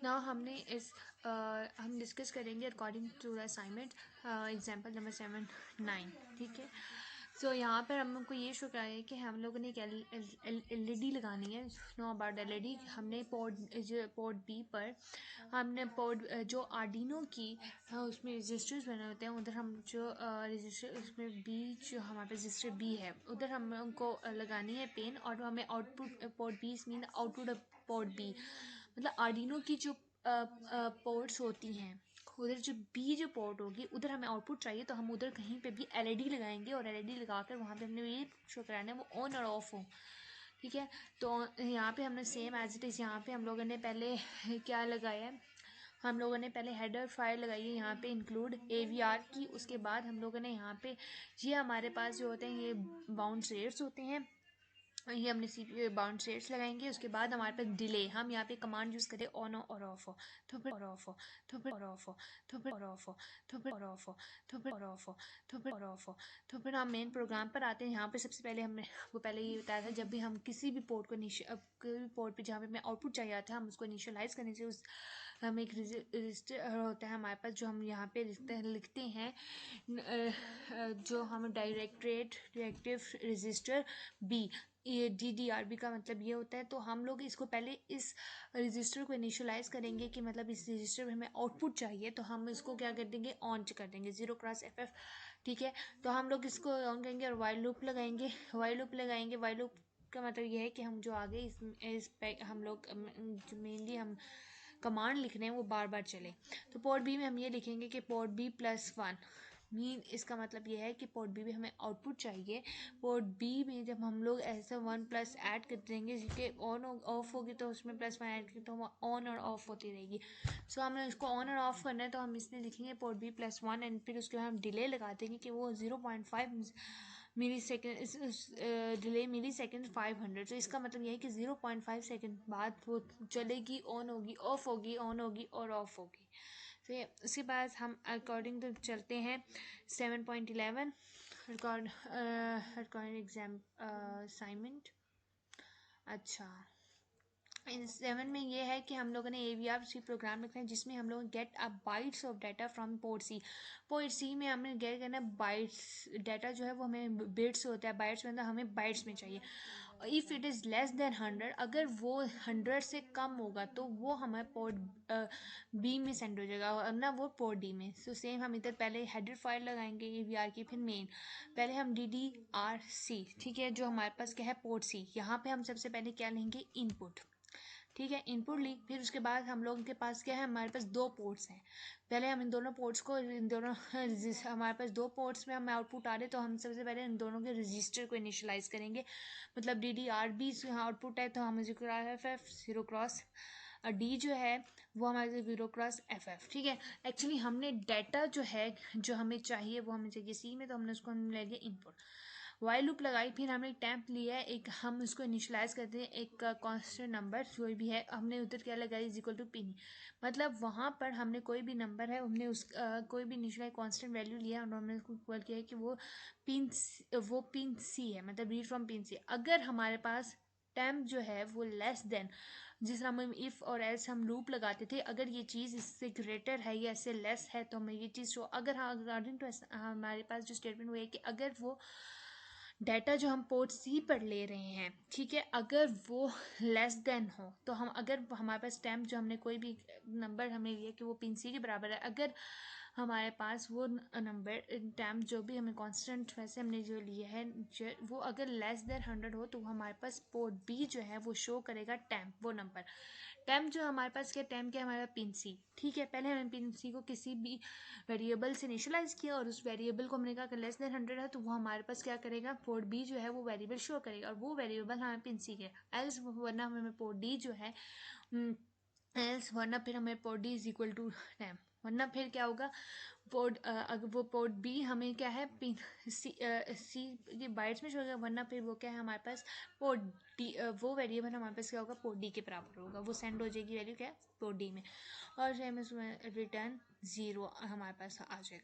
Now हमने हम discuss करेंगे according to the assignment example number 7-9, ठीक है। सो यहाँ पर हमको ये शो करा है कि हम लोगों ने एक LED लगानी है। नो अबाउट LED, हमने पोर्ट बी पर हमने पोर्ट जो आर्डिनो की उसमें रजिस्टर्स बने होते हैं, उधर हम जो रजिस्टर उसमें बी जो हमारे पास रजिस्टर बी है उधर हम उनको लगानी है पेन, और हमें output port B mean output port B, मतलब आर्डिनो की जो पोर्ट्स होती हैं उधर जो बी जो पोर्ट होगी उधर हमें आउटपुट चाहिए, तो हम उधर कहीं पे भी LED लगाएंगे और LED लगाकर वहाँ पे हमने ये शो कराना है वो ऑन और ऑफ हो, ठीक है। तो यहाँ पे हमने सेम एज इट इज़ यहाँ पे हम लोगों ने पहले क्या लगाया है, हम लोगों ने पहले हेडर फाइल लगाई है यहाँ पे इंक्लूड AVR की। उसके बाद हम लोगों ने यहाँ पे ये हमारे पास जो होते हैं ये बाउंड रेट्स होते हैं, ये हमने CPU बाउंड रेट्स लगाएंगे। उसके बाद हमारे पास डिले, हम यहाँ पे कमांड यूज़ करें ऑन और ऑफ हो, तो फिर और ऑफ हो, तो फिर और ऑफ हो, तो फिर और ऑफ हो, तो फिर और ऑफ हो, तो फिर और ऑफ हो, तो फिर और ऑफ हो। तो फिर हम मेन प्रोग्राम पर आते हैं। यहाँ पे सबसे पहले हमने वो पहले ये बताया था, जब भी हम किसी भी पोर्ट को कोई भी पोर्ट पे जहाँ पे हमें आउटपुट चाहिए आता है हम उसको इनिशियलाइज करने से उस हमें एक रजिस्टर होता है हमारे पास जो हम यहाँ पे लिखते हैं जो हम डायरेक्टिव रजिस्टर बी, ये DDRB का मतलब ये होता है। तो हम लोग इसको पहले इस रजिस्टर को इनिशियलाइज करेंगे कि मतलब इस रजिस्टर में हमें आउटपुट चाहिए, तो हम इसको क्या कर देंगे ऑन कर देंगे 0x FF, ठीक है। तो हम लोग इसको ऑन करेंगे और वाइल लूप लगाएंगे। वाइल लूप का मतलब ये है कि हम जो आगे हम लोग जो मेनली हम कमांड लिख रहे हैं वो बार बार चले। तो पोर्ट बी में हम ये लिखेंगे कि पोर्ट B+1 मीन, इसका मतलब ये है कि पोर्ट बी में हमें आउटपुट चाहिए। पोर्ट बी में जब हम लोग ऐसा 1+ ऐड कर देंगे जिसके ऑन ऑफ होगी तो उसमें +1 ऐड करें तो ऑन और ऑफ होती रहेगी। सो हमें इसको ऑन और ऑफ करना है, तो हम इसमें लिखेंगे पोर्ट B+1 एंड फिर उसके बाद हम डिले लगा देंगे कि वो 0.5 मिली सेकेंड डिले मिली सेकेंड 500। तो इसका मतलब ये है कि 0.5 सेकेंड बाद वो चलेगी, ऑन होगी, ऑफ होगी, ऑन होगी और ऑफ होगी। तो उसके बाद हम अकॉर्डिंग तो चलते हैं 7.11 रिकॉर्ड एग्जाम असाइनमेंट। अच्छा, इन 7 में ये है कि हम लोगों ने AVR प्रोग्राम लिखना है जिसमें हम लोग get a bytes of data from port C. Port C में हमें गेट करना बाइट्स, डाटा जो है वो हमें बिट्स होता है, बाइट्स में हमें बाइट्स में चाहिए। If it is less than 100, अगर वो 100 से कम होगा तो वो हमें पोर्ट बी में सेंड हो जाएगा, वरना वो पोर्ट डी में। सो सेम हम इधर पहले हेडर फाइल लगाएंगे AVR की, फिर मेन पहले हम DDRC, ठीक है, जो हमारे पास क्या है पोर्ट सी। यहाँ पे हम सबसे पहले क्या लेंगे इनपुट, ठीक है, इनपुट ली। फिर उसके बाद हम लोगों के पास क्या है, हमारे पास 2 पोर्ट्स हैं। पहले हम इन दोनों पोर्ट्स को, इन दोनों हमारे पास 2 पोर्ट्स में हमें आउटपुट आ रहे, तो हम सबसे पहले इन दोनों के रजिस्टर को इनिशियलाइज करेंगे। मतलब DDRB आउटपुट है तो हम 0x D जो है वो हमारे 0x FF, ठीक है। एक्चुअली हमने डाटा जो है जो हमें चाहिए वो हमें चाहिए C में, तो हमने उसको ले लिया इनपुट। वाइल लूप लगाई, फिर हमने एक टैंप लिया है, एक हम उसको इनिशियलाइज करते हैं एक कांस्टेंट नंबर जो भी है, हमने उधर क्या लगाई =P, मतलब वहाँ पर हमने कोई भी नंबर है हमने उस कोई भी इनिशियलाइज कांस्टेंट वैल्यू लिया और हमने उसको इक्वल किया है कि वो पिन C है, मतलब रीड फ्रॉम पिन C। अगर हमारे पास टैम्प जो है वो लेस देन, जिस हम इफ़ और एल्स हम लूप लगाते थे, अगर ये चीज़ इससे ग्रेटर है या इससे लेस है तो हमें ये चीज़ शो, अगर अकॉर्डिंग टू हमारे पास जो स्टेटमेंट हुआ है कि अगर वो डाटा जो हम पोर्ट सी पर ले रहे हैं, ठीक है, अगर वो लेस देन हो तो हम, अगर हमारे पास टैम्प जो हमने कोई भी नंबर हमने लिया कि वो पिन सी के बराबर है, अगर हमारे पास वो नंबर टैम्प जो भी हमें कांस्टेंट वैसे हमने जो लिया है वो अगर लेस देन 100 हो तो हमारे पास पोर्ट बी जो है वो शो करेगा टैम्प, वो नंबर टैम्प जो हमारे पास क्या, टैम्प क्या हमारा पिन सी, ठीक है। पहले हमने पिन सी को किसी भी वेरिएबल से इनिशियलाइज किया और उस वेरिएबल को हमने कहा कि लेस देन 100 है, तो वो हमारे पास क्या करेगा, पोर्ट बी जो है वो वेरिएबल शो करेगा और वो वेरिएबल हमें पिन सी के एल्स, वरना हमें पोर्ट डी जो है एल्स, वरना फिर हमें पोर्ट डी = टैम्प, वरना फिर क्या होगा पोर्ट अगर वो पोर्ट बी हमें क्या है पिन सी ये बाइट्स में शो होगा, वरना फिर वो क्या है हमारे पास पोर्ट डी, वो वेरिएबल हमारे पास क्या होगा पोर्ट डी के बराबर होगा, वो सेंड हो जाएगी वैल्यू क्या पोर्ट डी में, और उसमें रिटर्न 0 हमारे पास आ जाएगा।